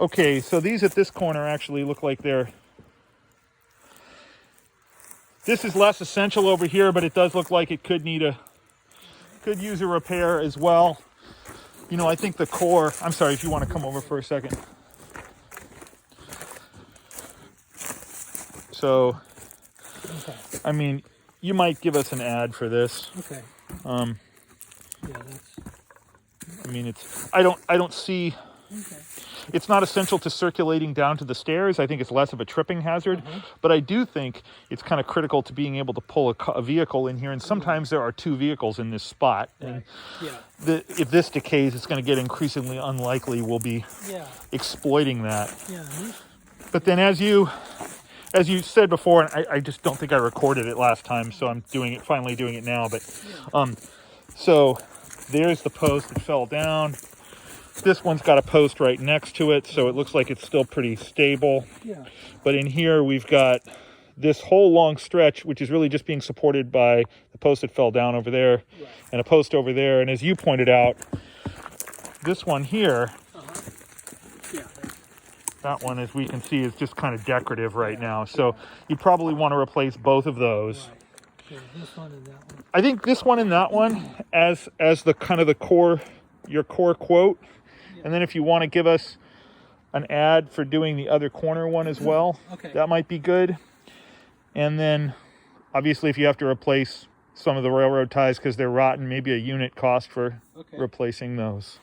Okay, so these at this corner actually look like they're... This is less essential over here, but it does look like it could use a repair as well. You know, I think the core... I'm sorry, if you want to come over for a second. So, Okay. I mean, you might give us an ad for this. Okay. Yeah, that's... I mean, I don't see... Okay. It's not essential to circulating down to the stairs. I think it's less of a tripping hazard, but I do think it's kind of critical to being able to pull a vehicle in here. And sometimes there are two vehicles in this spot. And if this decays, it's going to get increasingly unlikely we'll be exploiting that. Yeah. But then as you said before, and I just don't think I recorded it last time, so I'm finally doing it now. But so there's the post that fell down. This one's got a post right next to it, so it looks like it's still pretty stable. Yeah. But in here, we've got this whole long stretch, which is really just being supported by the post that fell down over there, and a post over there. And as you pointed out, this one here, that one, as we can see, is just kind of decorative right now. So you probably want to replace both of those. Okay, this one and that one. I think this one and that one as the kind of the core, your core quote. And then if you want to give us an ad for doing the other corner one as well, that might be good. And then obviously if you have to replace some of the railroad ties because they're rotten, maybe a unit cost for replacing those.